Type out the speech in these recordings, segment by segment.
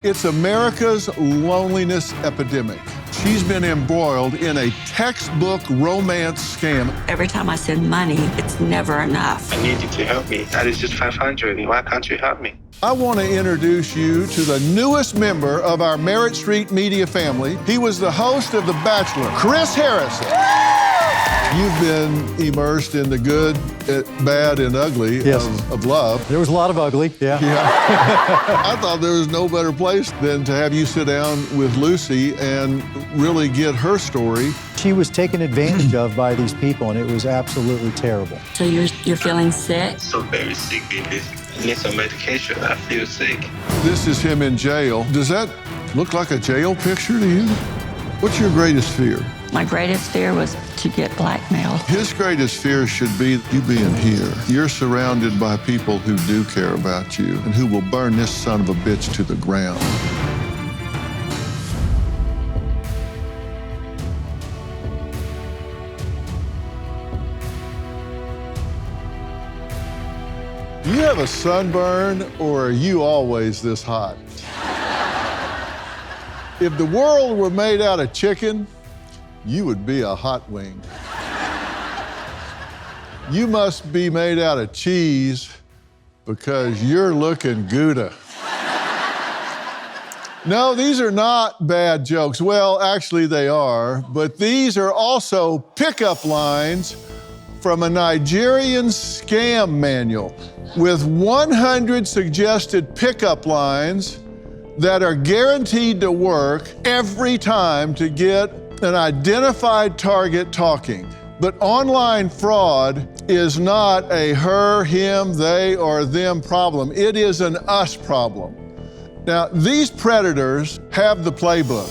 It's America's loneliness epidemic. She's been embroiled in a textbook romance scam. Every time I send money, it's never enough. I need you to help me. That is just 500. Why can't you help me? I want to introduce you to the newest member of our Merritt Street media family. He was the host of The Bachelor, Chris Harrison. You've been immersed in the good, bad, and ugly of love. There was a lot of ugly, yeah. I thought there was no better place than to have you sit down with Lucy and really get her story. She was taken advantage of by these people, and it was absolutely terrible. So you're feeling sick? So very sick, baby. I need some medication. I feel sick. This is him in jail. Does that look like a jail picture to you? What's your greatest fear? My greatest fear was to get blackmailed. His greatest fear should be you being here. You're surrounded by people who do care about you and who will burn this son of a bitch to the ground. Do you have a sunburn, or are you always this hot? If the world were made out of chicken, you would be a hot wing. You must be made out of cheese because you're looking Gouda. No, these are not bad jokes. Well, actually they are, but these are also pickup lines from a Nigerian scam manual with 100 suggested pickup lines that are guaranteed to work every time to get an identified target talking. But online fraud is not a her, him, they, or them problem. It is an us problem. Now, these predators have the playbook.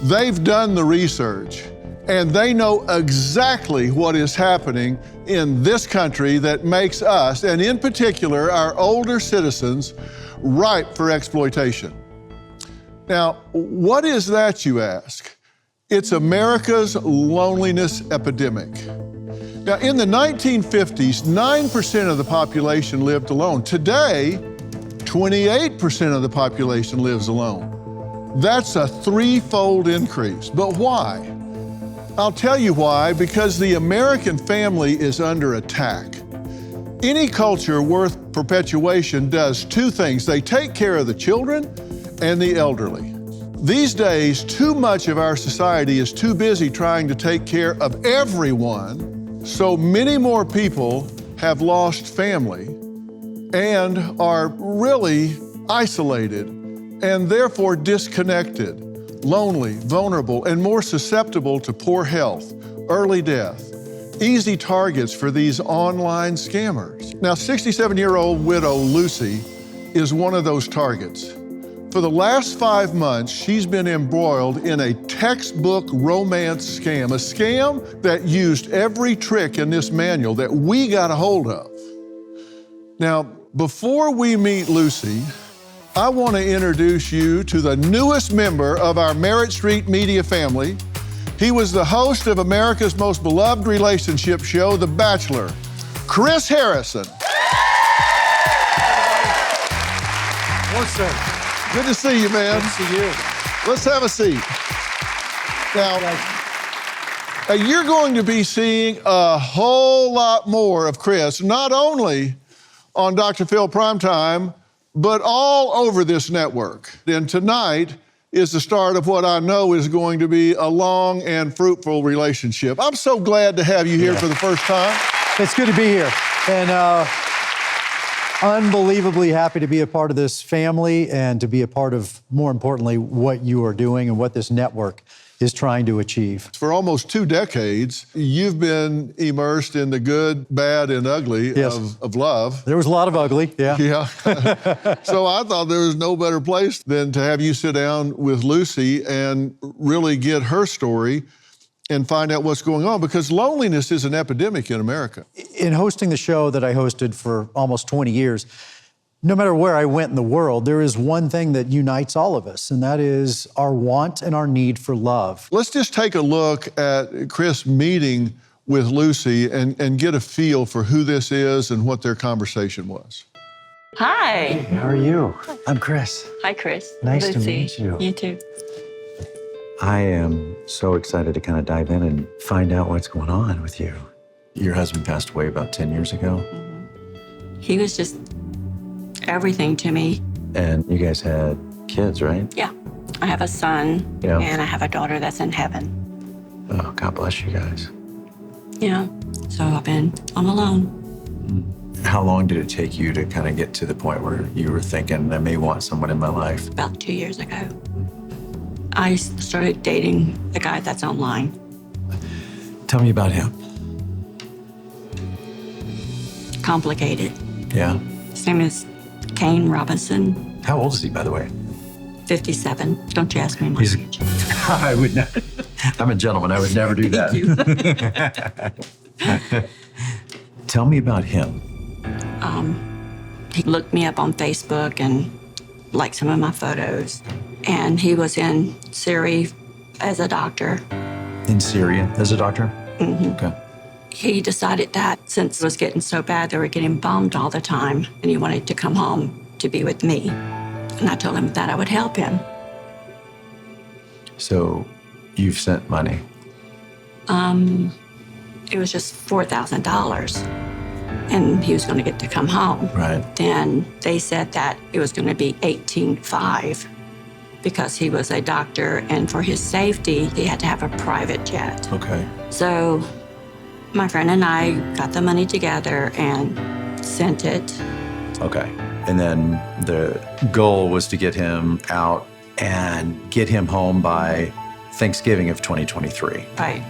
They've done the research, and they know exactly what is happening in this country that makes us, and in particular, our older citizens, ripe for exploitation. Now, what is that, you ask? It's America's loneliness epidemic. Now, in the 1950s, 9% of the population lived alone. Today, 28% of the population lives alone. That's a threefold increase. But why? I'll tell you why, because the American family is under attack. Any culture worth perpetuation does two things. They take care of the children and the elderly. These days, too much of our society is too busy trying to take care of everyone, so many more people have lost family and are really isolated and therefore disconnected, lonely, vulnerable, and more susceptible to poor health, early death, easy targets for these online scammers. Now, 67-year-old widow Lucy is one of those targets. For the last 5 months, she's been embroiled in a textbook romance scam, a scam that used every trick in this manual that we got a hold of. Now, before we meet Lucy, I want to introduce you to the newest member of our Merritt Street media family. He was the host of America's most beloved relationship show, The Bachelor, Chris Harrison. What's that? Good to see you, man. Good to see you. Let's have a seat. Now, you're going to be seeing a whole lot more of Chris, not only on Dr. Phil Primetime, but all over this network. And tonight is the start of what I know is going to be a long and fruitful relationship. I'm so glad to have you here for the first time. It's good to be here. And unbelievably happy to be a part of this family and to be a part of, more importantly, what you are doing and what this network is trying to achieve. For almost 2 decades, you've been immersed in the good, bad, and ugly of love. There was a lot of ugly, yeah. Yeah. So I thought there was no better place than to have you sit down with Lucy and really get her story and find out what's going on, because loneliness is an epidemic in America. In hosting the show that I hosted for almost 20 years, no matter where I went in the world, there is one thing that unites all of us, and that is our want and our need for love. Let's just take a look at Chris meeting with Lucy and get a feel for who this is and what their conversation was. Hi. How are you? I'm Chris. Hi, Chris. Nice to Lucy. meet you. You too. I am so excited to kind of dive in and find out what's going on with you. Your husband passed away about 10 years ago. He was just everything to me. And you guys had kids, right? Yeah. I have a son, Yeah. and I have a daughter that's in heaven. Oh, God bless you guys. Yeah. So I've been on alone. How long did it take you to kind of get to the point where you were thinking, I may want someone in my life? About 2 years ago. I started dating the guy that's online. Tell me about him. Complicated. Yeah. His name is Kane Robinson, How old is he, by the way? 57. Don't you ask me my He's- age. I would not. I'm a gentleman. I would never do that. Tell me about him. He looked me up on Facebook and liked some of my photos. And he was in Syria as a doctor. In Syria as a doctor? Mm-hmm. Okay. He decided that since it was getting so bad, they were getting bombed all the time, and he wanted to come home to be with me. And I told him that I would help him. So you've sent money. It was just $4,000, and he was going to get to come home. Right. Then they said that it was going to be $18,500 because he was a doctor, and for his safety, he had to have a private jet. Okay. So my friend and I got the money together and sent it. Okay. And then the goal was to get him out and get him home by Thanksgiving of 2023. Right.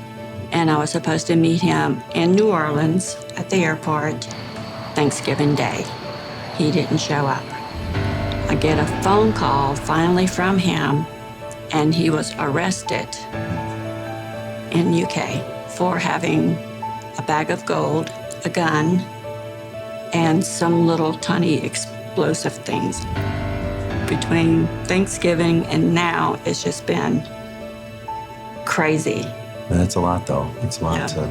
And I was supposed to meet him in New Orleans at the airport Thanksgiving Day. He didn't show up. I get a phone call finally from him, and he was arrested in UK for having a bag of gold, a gun, and some little tiny explosive things. Between Thanksgiving and now, it's just been crazy. That's a lot, though. It's a lot Yeah. to...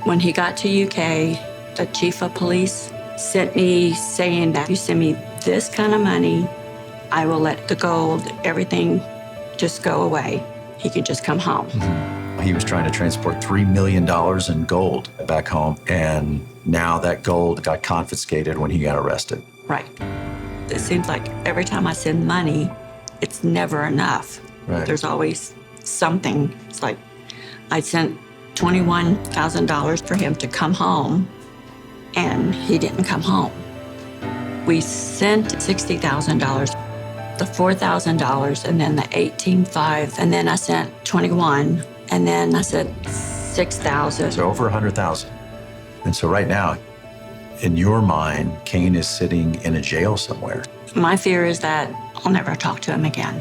When he got to UK, the chief of police sent me saying that if you send me this kind of money, I will let the gold, everything just go away. He could just come home. He was trying to transport $3 million in gold back home, and now that gold got confiscated when he got arrested. Right. It seems like every time I send money, it's never enough. Right. There's always something. It's like I sent $21,000 for him to come home, and he didn't come home. We sent $60,000, the $4,000, and then the $18,500, and then I sent $21,000, and then I said $6,000. So over 100,000. And so right now, in your mind, Kane is sitting in a jail somewhere. My fear is that I'll never talk to him again.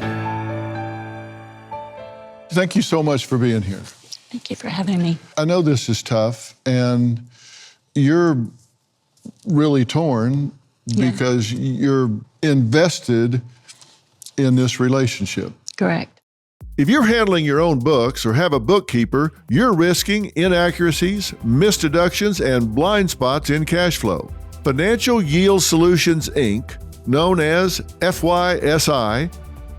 Thank you so much for being here. Thank you for having me. I know this is tough, and you're really torn because you're invested in this relationship. Correct. If you're handling your own books or have a bookkeeper, you're risking inaccuracies, missed deductions, and blind spots in cash flow. Financial Yield Solutions, Inc., known as FYSI,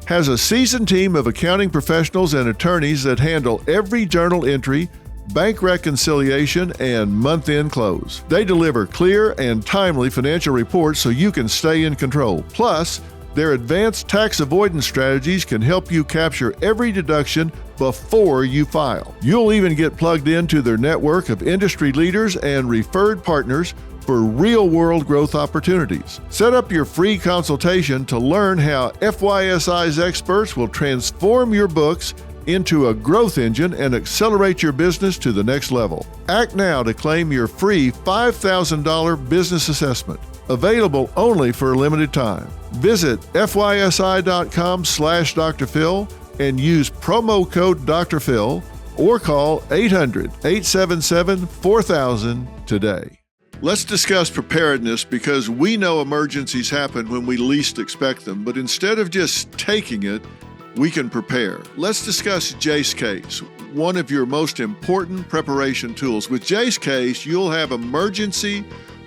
has a seasoned team of accounting professionals and attorneys that handle every journal entry, bank reconciliation, and month-end close. They deliver clear and timely financial reports so you can stay in control. Plus, their advanced tax avoidance strategies can help you capture every deduction before you file. You'll even get plugged into their network of industry leaders and referred partners for real-world growth opportunities. Set up your free consultation to learn how FYSI's experts will transform your books into a growth engine and accelerate your business to the next level. Act now to claim your free $5,000 business assessment. Available only for a limited time. Visit fysi.com/Dr. Phil and use promo code Dr. Phil or call 800-877-4000 today. Let's discuss preparedness because we know emergencies happen when we least expect them, but instead of just taking it, we can prepare. Let's discuss Jace Case, one of your most important preparation tools. With Jace Case, you'll have emergency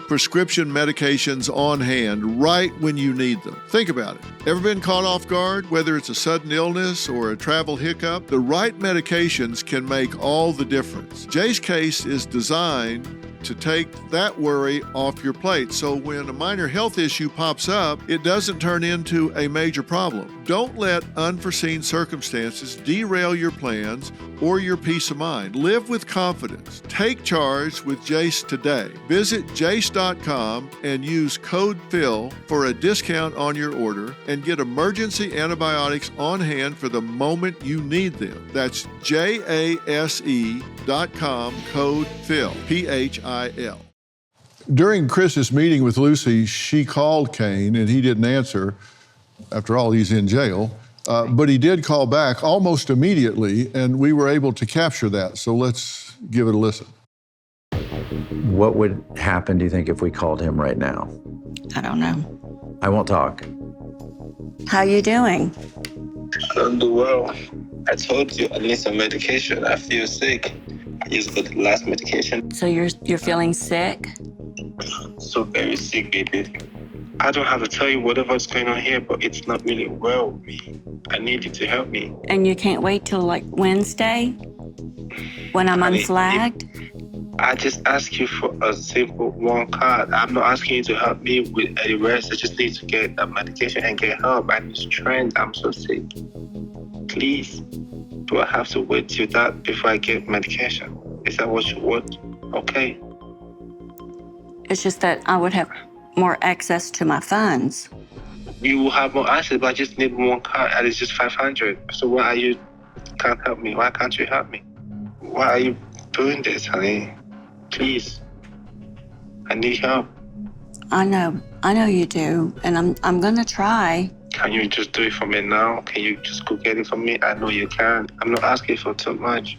prescription medications on hand right when you need them. Think about it. Ever been caught off guard? Whether it's a sudden illness or a travel hiccup, the right medications can make all the difference. Jay's case is designed to take that worry off your plate. So when a minor health issue pops up, it doesn't turn into a major problem. Don't let unforeseen circumstances derail your plans or your peace of mind. Live with confidence. Take charge with Jace today. Visit jace.com and use code PHIL for a discount on your order and get emergency antibiotics on hand for the moment you need them. That's JASE.com, code PHIL, PHIL. During Chris's meeting with Lucy, she called Kane and he didn't answer. After all, he's in jail. But he did call back almost immediately, and we were able to capture that. So let's give it a listen. What would happen, do you think, if we called him right now? I don't know. I won't talk. How you doing? I don't do well. I told you I need some medication. I feel sick. I just got the last medication. So you're feeling sick? So very sick, baby. I don't have to tell you whatever's going on here, but it's not really well with me. I need you to help me. And you can't wait till like Wednesday when I'm unflagged? I just ask you for a simple one card. I'm not asking you to help me with a rest. I just need to get a medication and get help. I need strength. I'm so sick. Please. Do I have to wait till that before I get medication? Is that what you want? Okay. It's just that I would have more access to my funds. You will have more access, but I just need one card and it's just 500. So why are you can't help me? Why can't you help me? Why are you doing this, honey? Please. I need help. I know you do, and I'm gonna try. Can you just do it for me now? Can you just go get it for me? I know you can. I'm not asking for too much.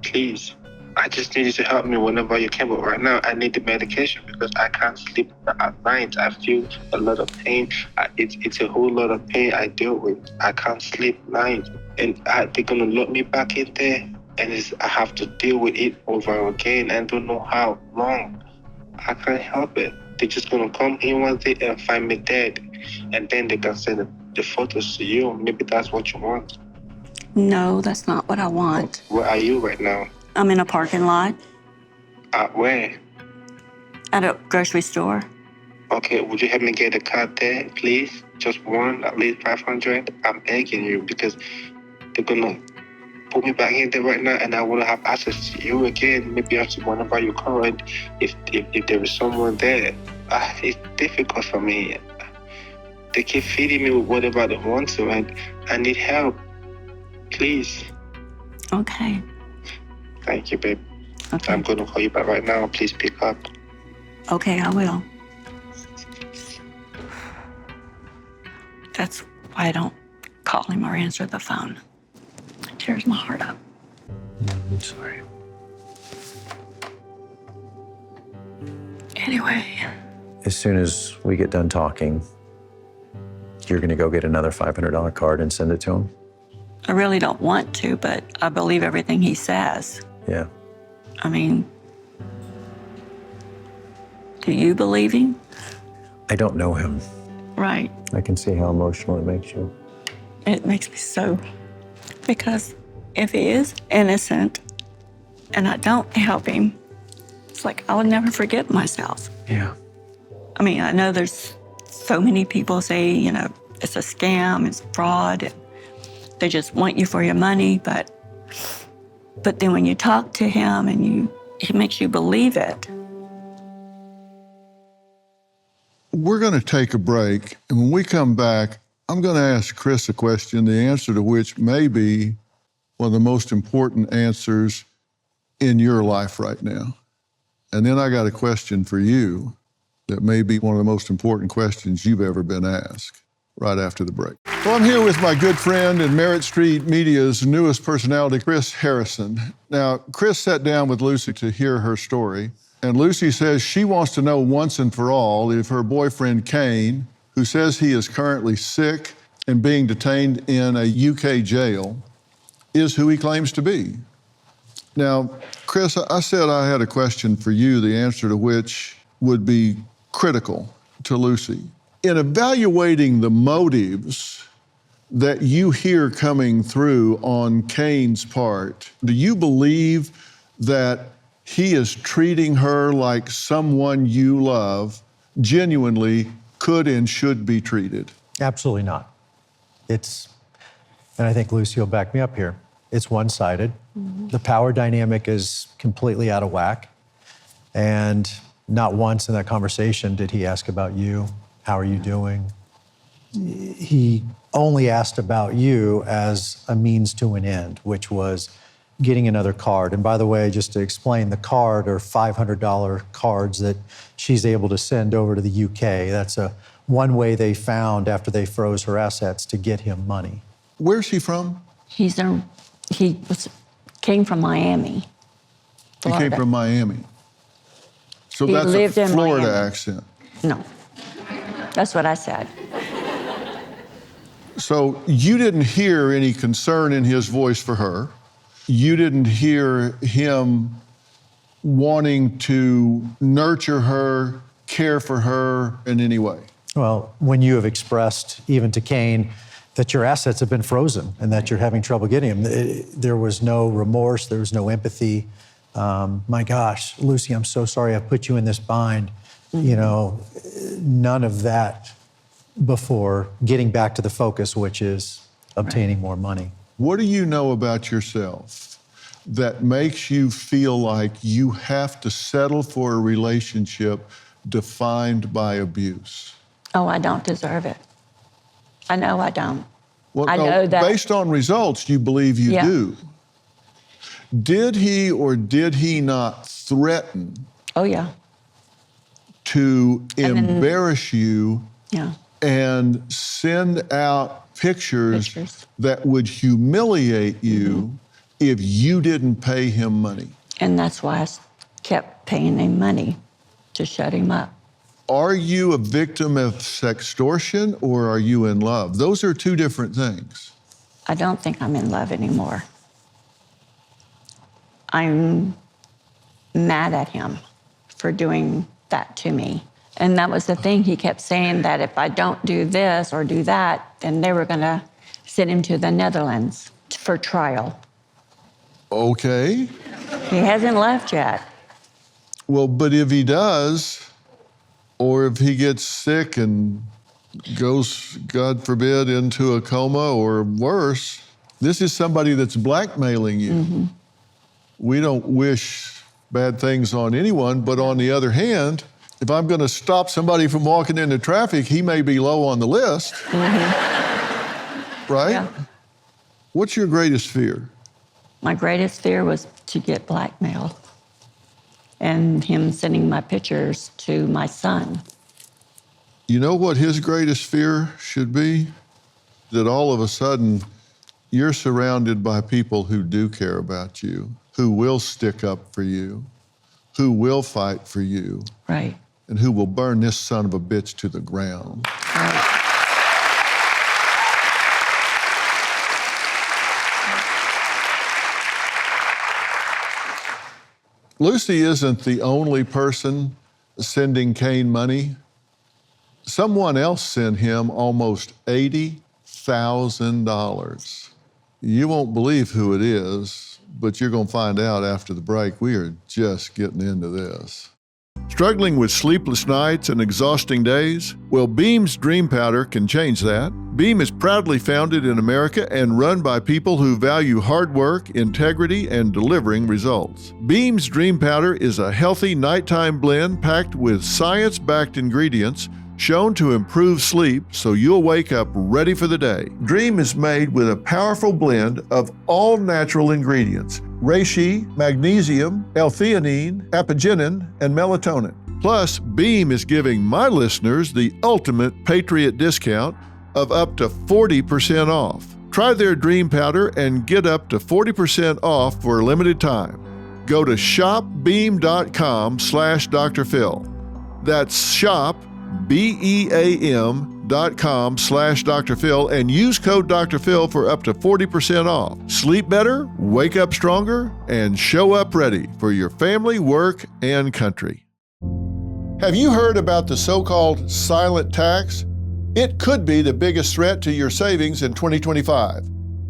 Please. I just need you to help me whenever you can, but right now I need the medication because I can't sleep at night. I feel a lot of pain. It's a whole lot of pain I deal with. I can't sleep at night. And they're gonna lock me back in there and I have to deal with it over again. I don't know how long. I can't help it. They're just gonna come in one day and find me dead. And then they can send the photos to you. Maybe that's what you want. No, that's not what I want. Where are you right now? I'm in a parking lot. Where? At a grocery store. Okay, would you help me get a card there, please? Just one, at least 500. I'm begging you because they're gonna put me back in there right now, and I want to have access to you again. Maybe after whenever you call, and if there is someone there, it's difficult for me. They keep feeding me with whatever they want to, and I need help. Please. Okay. Thank you, babe. Okay. I'm gonna call you back right now. Please pick up. Okay, I will. That's why I don't call him or answer the phone. It tears my heart up. I'm sorry. Anyway. As soon as we get done talking, you're gonna go get another $500 card and send it to him? I really don't want to, but I believe everything he says. Yeah. I mean, do you believe him? I don't know him. Right. I can see how emotional it makes you. It makes me so, because if he is innocent and I don't help him, it's like I would never forgive myself. Yeah. I mean, I know there's so many people say, you know, it's a scam, it's fraud, they just want you for your money, but then when you talk to him and he makes you believe it. We're going to take a break, and when we come back, I'm going to ask Chris a question, the answer to which may be one of the most important answers in your life right now. And then I got a question for you that may be one of the most important questions you've ever been asked, right after the break. Well, I'm here with my good friend and Merritt Street Media's newest personality, Chris Harrison. Now, Chris sat down with Lucy to hear her story, and Lucy says she wants to know once and for all if her boyfriend, Kane, who says he is currently sick and being detained in a UK jail, is who he claims to be. Now, Chris, I said I had a question for you, the answer to which would be critical to Lucy. In evaluating the motives that you hear coming through on Cain's part, do you believe that he is treating her like someone you love genuinely could and should be treated? Absolutely not. And I think Lucy will back me up here, it's one-sided. The power dynamic is completely out of whack. And not once in that conversation did he ask about you. How are you doing? He only asked about you as a means to an end, which was getting another card. And by the way, just to explain, the card are $500 cards that she's able to send over to the UK. That's one way they found after they froze her assets to get him money. Where's he from? He came from Miami, Florida. He came from Miami. So He that's a lived in Florida Miami. accent. No, that's what I said. So you didn't hear any concern in his voice for her. You didn't hear him wanting to nurture her, care for her in any way. Well, when you have expressed, even to Cain, that your assets have been frozen and that you're having trouble getting them, there was no remorse, there was no empathy. My gosh, Lucy, I'm so sorry I put you in this bind. You know, none of that before getting back to the focus, which is obtaining more money. What do you know about yourself that makes you feel like you have to settle for a relationship defined by abuse? Oh, I don't deserve it. I know I don't. Well, I no, know that. based on results, you believe you Yeah. do. Did he or did he not threaten Oh, yeah. to And then- embarrass you Yeah. and send out pictures Pictures. that would humiliate you if you didn't pay him money? And that's why I kept paying him money to shut him up. Are you a victim of sextortion or are you in love? Those are two different things. I don't think I'm in love anymore. I'm mad at him for doing that to me. And that was the thing. He kept saying that if I don't do this or do that, then they were going to send him to the Netherlands for trial. Okay. He hasn't left yet. Well, but if he does, or if he gets sick and goes, God forbid, into a coma or worse, this is somebody that's blackmailing you. We don't wish bad things on anyone, but on the other hand, if I'm going to stop somebody from walking into traffic, he may be low on the list. Right? Yeah. What's your greatest fear? My greatest fear was to get blackmailed and him sending my pictures to my son. You know what his greatest fear should be? That all of a sudden you're surrounded by people who do care about you, who will stick up for you, who will fight for you, Right. and who will burn this son of a bitch to the ground. Right. Lucy isn't the only person sending Cain money. Someone else sent him almost $80,000. You won't believe who it is, but you're going to find out after the break. We are just getting into this. Struggling with sleepless nights and exhausting days? Well, Beam's Dream Powder can change that. Beam is proudly founded in America and run by people who value hard work, integrity, and delivering results. Beam's Dream Powder is a healthy nighttime blend packed with science-backed ingredients shown to improve sleep so you'll wake up ready for the day. Dream is made with a powerful blend of all natural ingredients: reishi, magnesium, L-theanine, apigenin, and melatonin. Plus, Beam is giving my listeners the ultimate Patriot discount of up to 40% off. Try their Dream Powder and get up to 40% off for a limited time. Go to shopbeam.com/Dr. Phil. That's shop, BEAM.com/Dr. Phil and use code Dr. Phil for up to 40% off. Sleep better, wake up stronger, and show up ready for your family, work, and country. Have you heard about the so-called silent tax? It could be the biggest threat to your savings in 2025.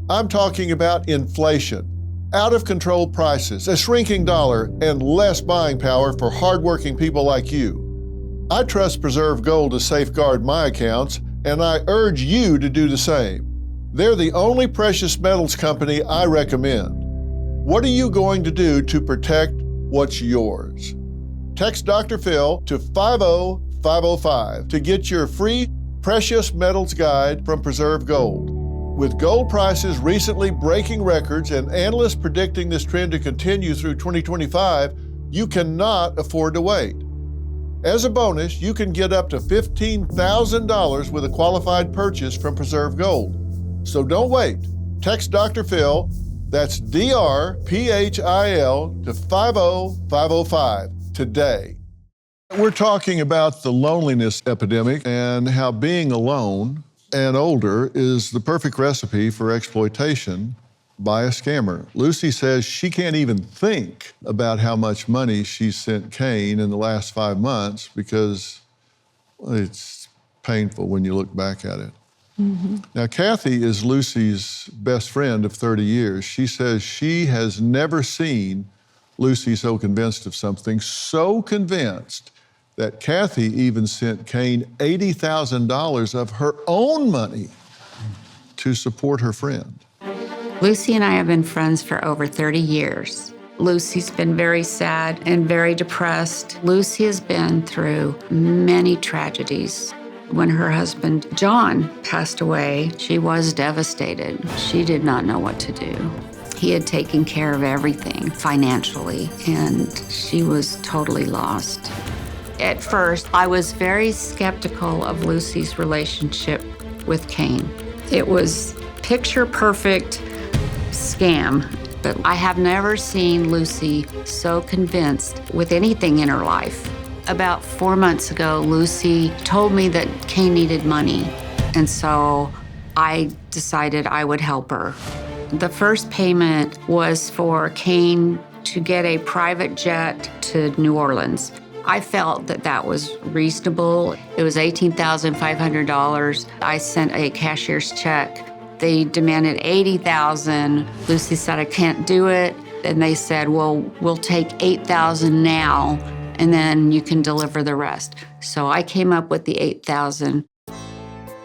I'm talking about inflation, out-of-control prices, a shrinking dollar, and less buying power for hardworking people like you. I trust Preserve Gold to safeguard my accounts, and I urge you to do the same. They're the only precious metals company I recommend. What are you going to do to protect what's yours? Text Dr. Phil to 50505 to get your free Precious Metals Guide from Preserve Gold. With gold prices recently breaking records and analysts predicting this trend to continue through 2025, you cannot afford to wait. As a bonus, you can get up to $15,000 with a qualified purchase from Preserve Gold. So don't wait. Text Dr. Phil, that's DRPHIL, to 50505 today. We're talking about the loneliness epidemic and how being alone and older is the perfect recipe for exploitation by a scammer. Lucy says she can't even think about how much money she sent Kane in the last 5 months because it's painful when you look back at it. Mm-hmm. Now, Kathy is Lucy's best friend of 30 years. She says she has never seen Lucy so convinced of something, so convinced that Kathy even sent Kane $80,000 of her own money to support her friend. Lucy and I have been friends for over 30 years. Lucy's been very sad and very depressed. Lucy has been through many tragedies. When her husband, John, passed away, she was devastated. She did not know what to do. He had taken care of everything financially, and she was totally lost. At first, I was very skeptical of Lucy's relationship with Kane. It was picture perfect scam, but I have never seen Lucy so convinced with anything in her life. About 4 months ago, Lucy told me that Kane needed money, and so I decided I would help her. The first payment was for Kane to get a private jet to New Orleans. I felt that that was reasonable. It was $18,500. I sent a cashier's check. They demanded $80,000. Lucy said, I can't do it. And they said, well, we'll take $8,000 now, and then you can deliver the rest. So I came up with the $8,000.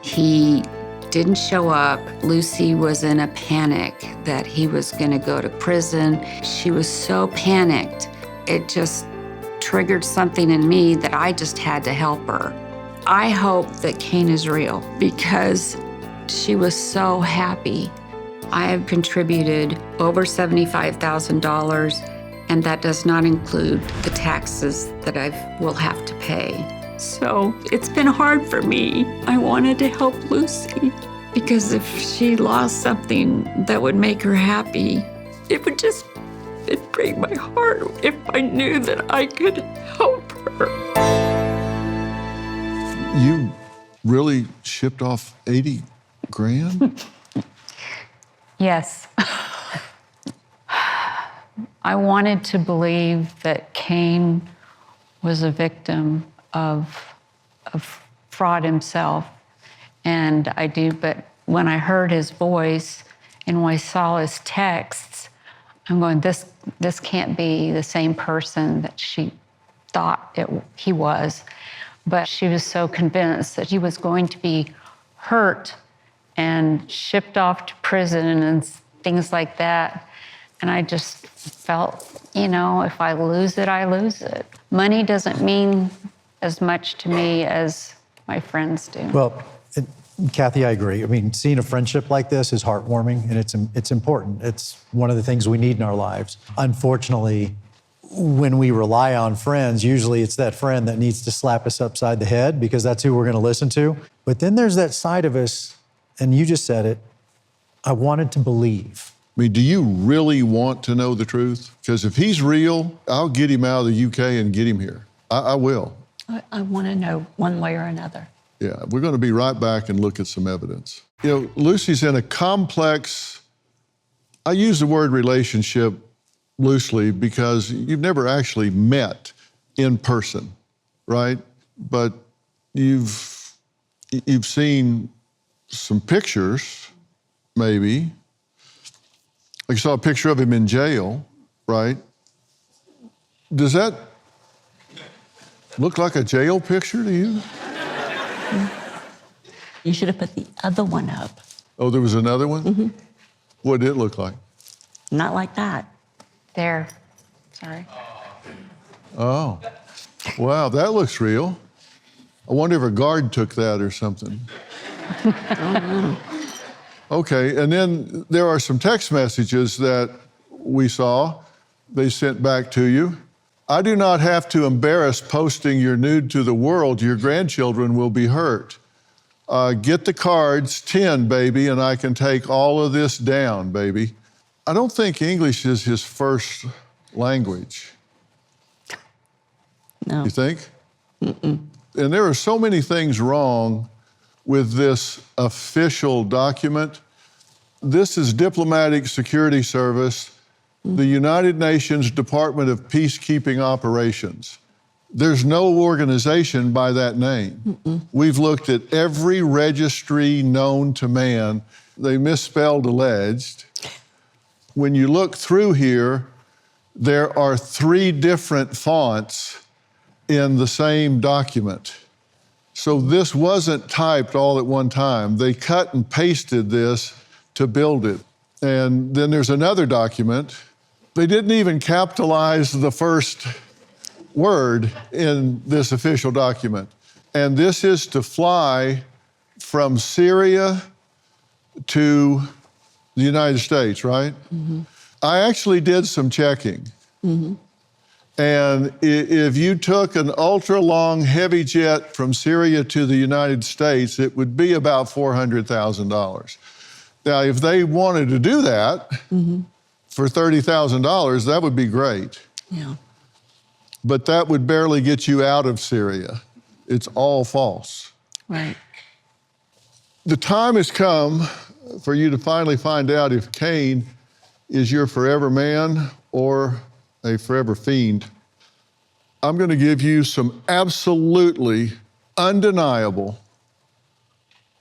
He didn't show up. Lucy was in a panic that he was gonna go to prison. She was so panicked. It just triggered something in me that I just had to help her. I hope that Kane is real because she was so happy. I have contributed over $75,000, and that does not include the taxes that I will have to pay. So it's been hard for me. I wanted to help Lucy because if she lost something that would make her happy, it'd break my heart if I knew that I could help her. You really shipped off 80 grand? Yes. I wanted to believe that Kane was a victim of fraud himself, and I do, but when I heard his voice and when I saw his texts, I'm going, this can't be the same person that she thought he was. But she was so convinced that he was going to be hurt and shipped off to prison and things like that. And I just felt, if I lose it, I lose it. Money doesn't mean as much to me as my friends do. Well, Kathy, I agree. I mean, seeing a friendship like this is heartwarming, and it's important. It's one of the things we need in our lives. Unfortunately, when we rely on friends, usually it's that friend that needs to slap us upside the head because that's who we're going to listen to. But then there's that side of us, and you just said it, I wanted to believe. I mean, do you really want to know the truth? Because if he's real, I'll get him out of the UK and get him here. I will. I want to know one way or another. Yeah, we're going to be right back and look at some evidence. Lucy's in a complex, I use the word relationship loosely because you've never actually met in person. right? But you've seen some pictures, maybe. Like you saw a picture of him in jail, right? Does that look like a jail picture to you? You should have put the other one up. Oh, there was another one? Mm-hmm. What did it look like? Not like that. There. Sorry. Oh, wow, that looks real. I wonder if a guard took that or something. Okay, and then there are some text messages that we saw. They sent back to you. I do not have to embarrass posting your nude to the world. Your grandchildren will be hurt. Get the cards, 10, baby, and I can take all of this down, baby. I don't think English is his first language. No. You think? Mm-mm. And there are so many things wrong with this official document. This is Diplomatic Security Service, the United Nations Department of Peacekeeping Operations. There's no organization by that name. Mm-mm. We've looked at every registry known to man. They misspelled alleged. When you look through here, there are 3 different fonts in the same document. So this wasn't typed all at one time. They cut and pasted this to build it. And then there's another document. They didn't even capitalize the first word in this official document. And this is to fly from Syria to the United States, right? Mm-hmm. I actually did some checking. Mm-hmm. And if you took an ultra-long heavy jet from Syria to the United States, it would be about $400,000. Now, if they wanted to do that for $30,000, that would be great. Yeah. But that would barely get you out of Syria. It's all false. Right. The time has come for you to finally find out if Cain is your forever man or a forever fiend. I'm going to give you some absolutely undeniable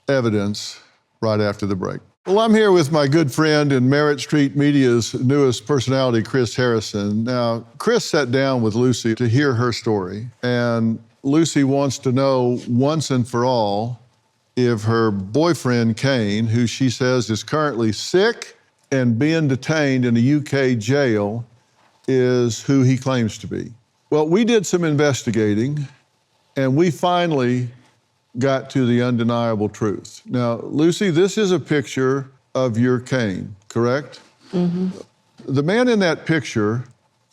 evidence right after the break. Well, I'm here with my good friend and Merritt Street Media's newest personality, Chris Harrison. Now, Chris sat down with Lucy to hear her story, and Lucy wants to know once and for all if her boyfriend, Cain, who she says is currently sick and being detained in a UK jail, is who he claims to be. Well, we did some investigating, and we finally got to the undeniable truth. Now, Lucy, this is a picture of your Cain, correct? Mm-hmm. The man in that picture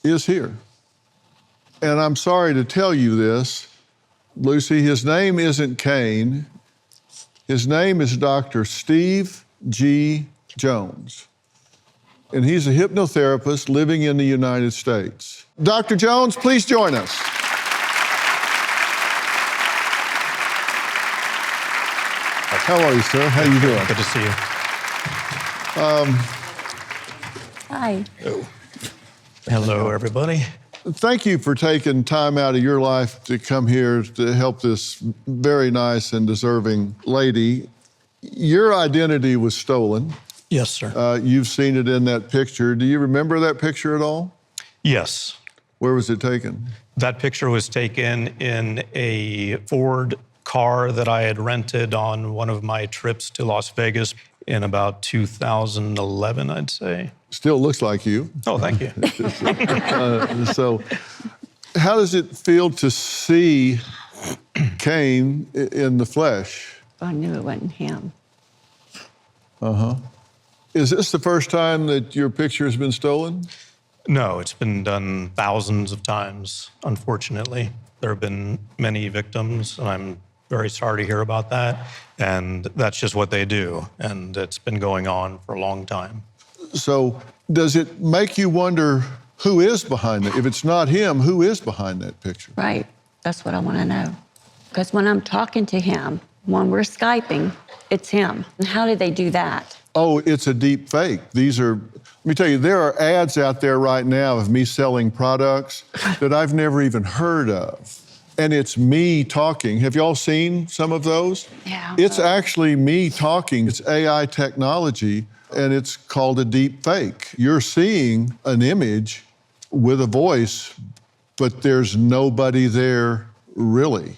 is here. And I'm sorry to tell you this, Lucy, his name isn't Cain. His name is Dr. Steve G. Jones. And he's a hypnotherapist living in the United States. Dr. Jones, please join us. How are you, sir? How you doing? Good to see you. Hi. Hello, everybody. Thank you for taking time out of your life to come here to help this very nice and deserving lady. Your identity was stolen. Yes, sir. You've seen it in that picture. Do you remember that picture at all? Yes. Where was it taken? That picture was taken in a Ford car that I had rented on one of my trips to Las Vegas in about 2011, I'd say. Still looks like you. Oh, thank you. So how does it feel to see Cain in the flesh? I knew it wasn't him. Uh-huh. Is this the first time that your picture has been stolen? No, it's been done thousands of times, unfortunately. There have been many victims, and I'm very sorry to hear about that. And that's just what they do. And it's been going on for a long time. So does it make you wonder who is behind it? If it's not him, who is behind that picture? Right. That's what I want to know. Because when I'm talking to him, when we're Skyping, it's him. And how did they do that? Oh, it's a deep fake. These are, let me tell you, there are ads out there right now of me selling products that I've never even heard of. and it's me talking. Have y'all seen some of those? Yeah. It's actually me talking. It's AI technology, and it's called a deep fake. You're seeing an image with a voice, but there's nobody there really.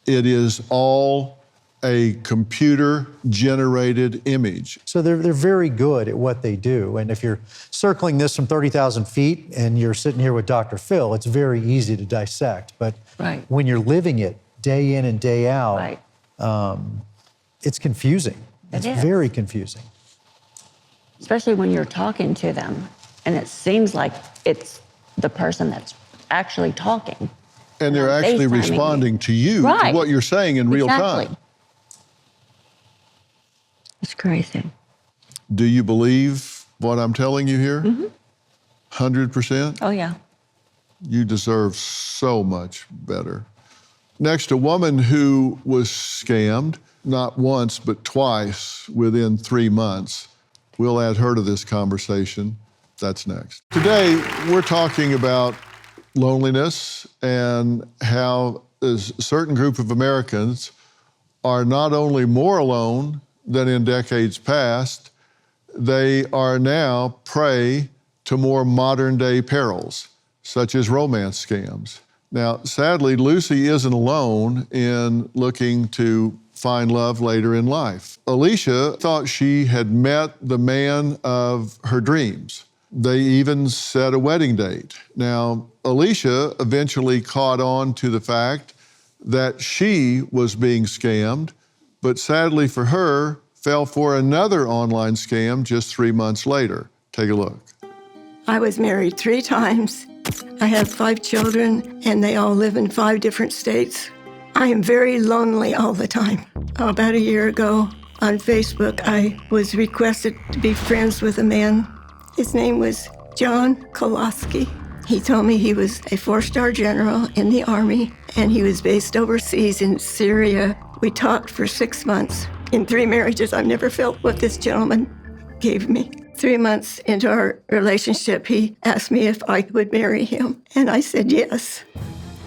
It is all a computer-generated image. So they're very good at what they do. And if you're circling this from 30,000 feet and you're sitting here with Dr. Phil, it's very easy to dissect. But Right. when you're living it day in and day out, Right. it's confusing. It's is. very confusing. Especially when you're talking to them and it seems like it's the person that's actually talking. And they're actually FaceTiming you. responding to you, to Right. what you're saying in real Exactly. time. It's crazy. Do you believe what I'm telling you here? 100%? Oh, yeah. You deserve so much better. Next, a woman who was scammed, not once, but twice within 3 months. We'll add her to this conversation. That's next. Today, we're talking about loneliness and how a certain group of Americans are not only more alone than in decades past, they are now prey to more modern day perils, such as romance scams. Now, sadly, Lucy isn't alone in looking to find love later in life. Alicia thought she had met the man of her dreams. They even set a wedding date. Now, Alicia eventually caught on to the fact that she was being scammed, but sadly for her, fell for another online scam just 3 months later. Take a look. I was married 3 times. I have 5 children, and they all live in 5 different states. I am very lonely all the time. About a year ago on Facebook, I was requested to be friends with a man. His name was John Koloski. He told me he was a 4-star general in the Army, and he was based overseas in Syria. We talked for 6 months. In 3 marriages, I've never felt what this gentleman gave me. 3 months into our relationship, he asked me if I would marry him, and I said yes.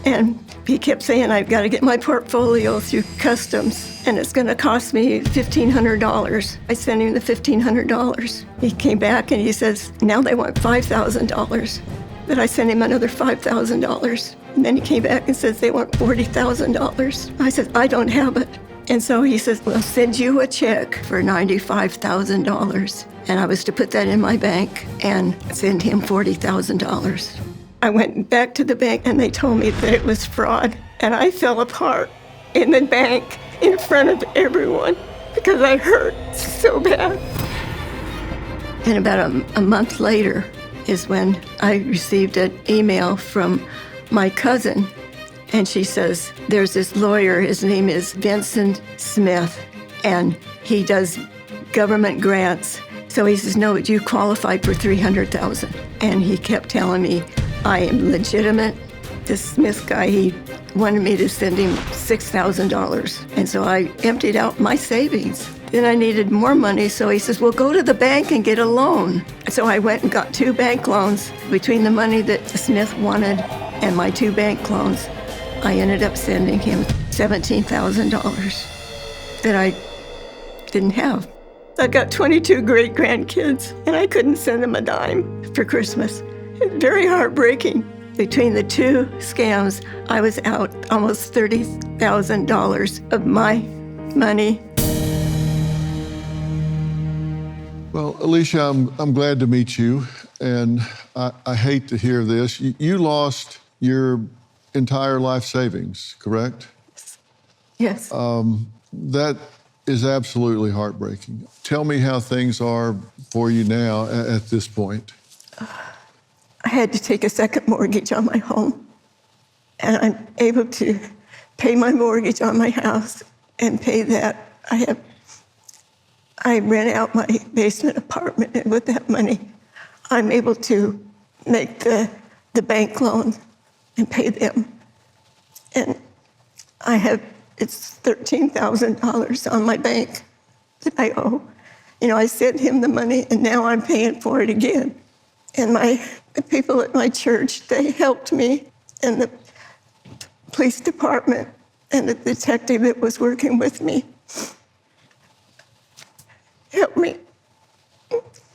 And he kept saying, I've got to get my portfolio through customs, and it's going to cost me $1,500. I sent him the $1,500. He came back and he says, now they want $5,000. But I sent him another $5,000. And then he came back and says they want $40,000. I said, I don't have it. And so he says, we'll send you a check for $95,000. And I was to put that in my bank and send him $40,000. I went back to the bank and they told me that it was fraud. And I fell apart in the bank in front of everyone because I hurt so bad. And about a month later is when I received an email from my cousin. And she says, there's this lawyer, his name is Vincent Smith, and he does government grants. So he says, no, you qualify for $300,000. And he kept telling me, I am legitimate. This Smith guy, he wanted me to send him $6,000. And so I emptied out my savings. Then I needed more money, so he says, well, go to the bank and get a loan. So I went and got 2 bank loans. Between the money that Smith wanted and my 2 bank loans, I ended up sending him $17,000 that I didn't have. I've got 22 great-grandkids, and I couldn't send them a dime for Christmas. It's very heartbreaking. Between the 2 scams, I was out almost $30,000 of my money. Well, Alicia, I'm glad to meet you, and I hate to hear this. You lost your entire life savings, correct? Yes. That is absolutely heartbreaking. Tell me how things are for you now at this point. I had to take a second mortgage on my home, and I'm able to pay my mortgage on my house and pay that. I rent out my basement apartment, and with that money, I'm able to make the bank loan and pay them. And it's $13,000 on my bank that I owe. You know, I sent him the money, and now I'm paying for it again. And the people at my church, they helped me, and the police department and the detective that was working with me helped me.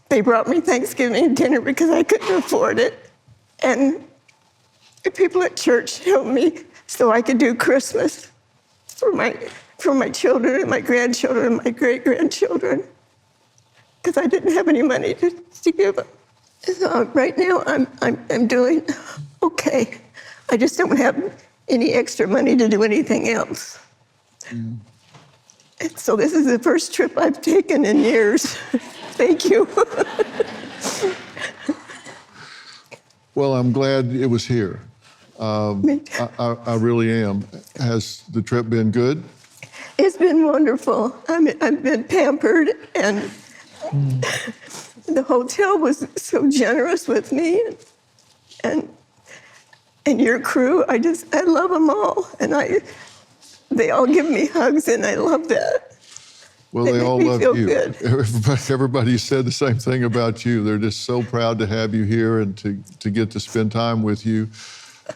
They brought me Thanksgiving dinner because I couldn't afford it. And the people at church helped me so I could do Christmas for my children and my grandchildren and my great-grandchildren, because I didn't have any money to give them. So right now, I'm doing okay. I just don't have any extra money to do anything else. And so this is the first trip I've taken in years. Thank you. Well, I'm glad it was here. I really am. Has the trip been good? It's been wonderful. I've been pampered, and the hotel was so generous with me, and your crew. I love them all, and they all give me hugs, and I love that. Well, they all make me love feel you. good. Everybody said the same thing about you. They're just so proud to have you here and to get to spend time with you.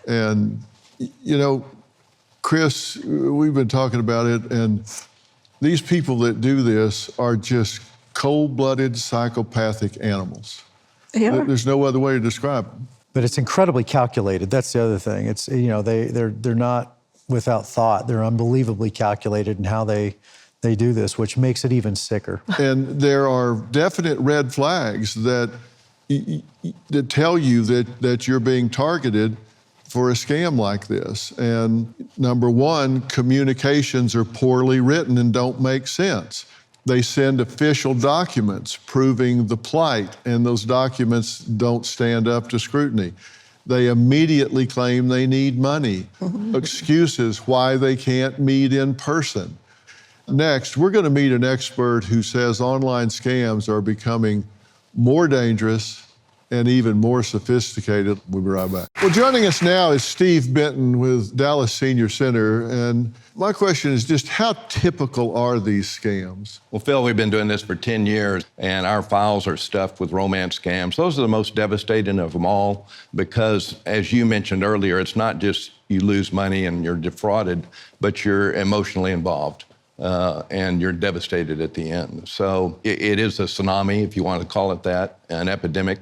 And, you know, Chris, we've been talking about it, and these people that do this are just cold-blooded, psychopathic animals. They are. There's no other way to describe them. But it's incredibly calculated. That's the other thing. It's, you know, they're not without thought. They're unbelievably calculated in how they do this, which makes it even sicker. And there are definite red flags that tell you that you're being targeted for a scam like this. And number one, communications are poorly written and don't make sense. They send official documents proving the plight, and those documents don't stand up to scrutiny. They immediately claim they need money, excuses why they can't meet in person. Next, we're going to meet an expert who says online scams are becoming more dangerous and even more sophisticated. We'll be right back. Well, joining us now is Steve Benton with Dallas Senior Center. And my question is just how typical are these scams? Well, Phil, we've been doing this for 10 years, and our files are stuffed with romance scams. Those are the most devastating of them all because, as you mentioned earlier, it's not just you lose money and you're defrauded, but you're emotionally involved. And you're devastated at the end. So it is a tsunami, if you want to call it that, an epidemic.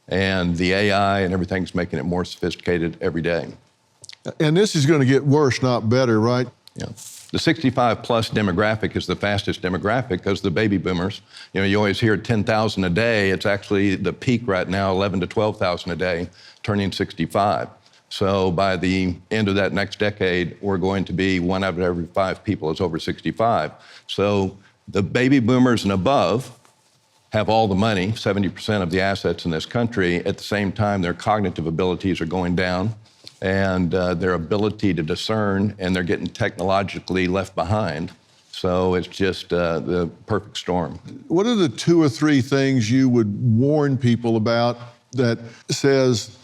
And the AI and everything's making it more sophisticated every day. And this is going to get worse, not better, right? Yeah. The 65 plus demographic is the fastest demographic because the baby boomers, you know, you always hear 10,000 a day. It's actually the peak right now, 11 to 12,000 a day, turning 65. So by the end of that next decade, we're going to be 1 out of every 5 people is over 65. So the baby boomers and above have all the money, 70% of the assets in this country. At the same time, their cognitive abilities are going down and their ability to discern, and they're getting technologically left behind. So it's just the perfect storm. What are the 2 or 3 things you would warn people about that says,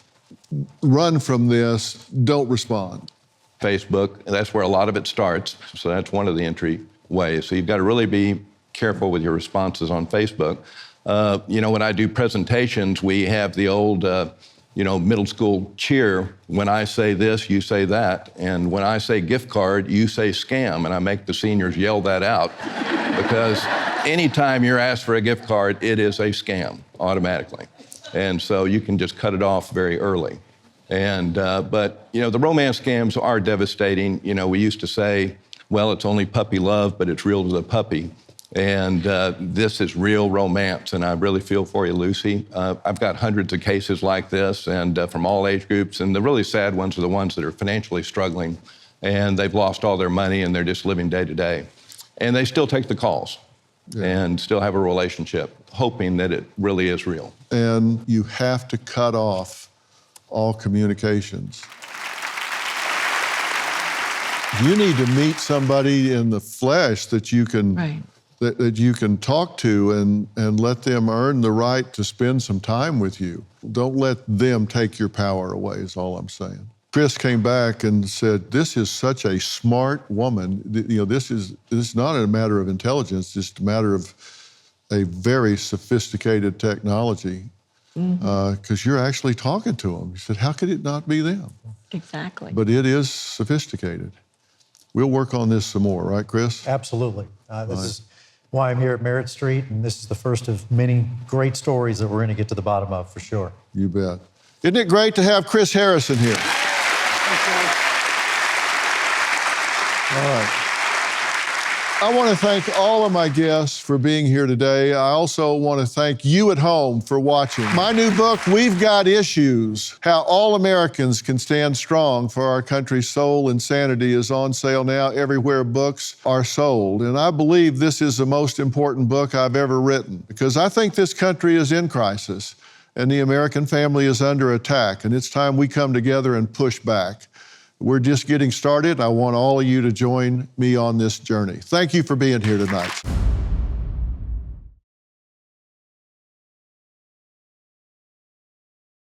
run from this, don't respond? Facebook, that's where a lot of it starts. So that's one of the entry ways. So you've got to really be careful with your responses on Facebook. You know, when I do presentations, we have the old, you know, middle school cheer. When I say this, you say that. And when I say gift card, you say scam. And I make the seniors yell that out because anytime you're asked for a gift card, it is a scam automatically. And so you can just cut it off very early. And, but, you know, the romance scams are devastating. You know, we used to say, well, it's only puppy love, but it's real to the puppy. And this is real romance, and I really feel for you, Lucy. I've got hundreds of cases like this, and from all age groups, and the really sad ones are the ones that are financially struggling, and they've lost all their money, and they're just living day to day. And they still take the calls and still have a relationship, hoping that it really is real. And you have to cut off all communications. You need to meet somebody in the flesh that you can that you can talk to and let them earn the right to spend some time with you. Don't let them take your power away is all I'm saying. Chris came back and said, this is such a smart woman. You know, this is not a matter of intelligence, it's just a matter of a very sophisticated technology. Because you're actually talking to them. He said, how could it not be them? Exactly. but it is sophisticated. We'll work on this some more, right, Chris? Absolutely. This is why I'm here at Merritt Street, and this is the first of many great stories that we're going to get to the bottom of, for sure. You bet. Isn't it great to have Chris Harrison here? All right. I want to thank all of my guests for being here today. I also want to thank you at home for watching. My new book, We've Got Issues, How All Americans Can Stand Strong for Our Country's Soul and Sanity, is on sale now everywhere books are sold. And I believe this is the most important book I've ever written, because I think this country is in crisis and the American family is under attack, and it's time we come together and push back. We're just getting started. I want all of you to join me on this journey. Thank you for being here tonight.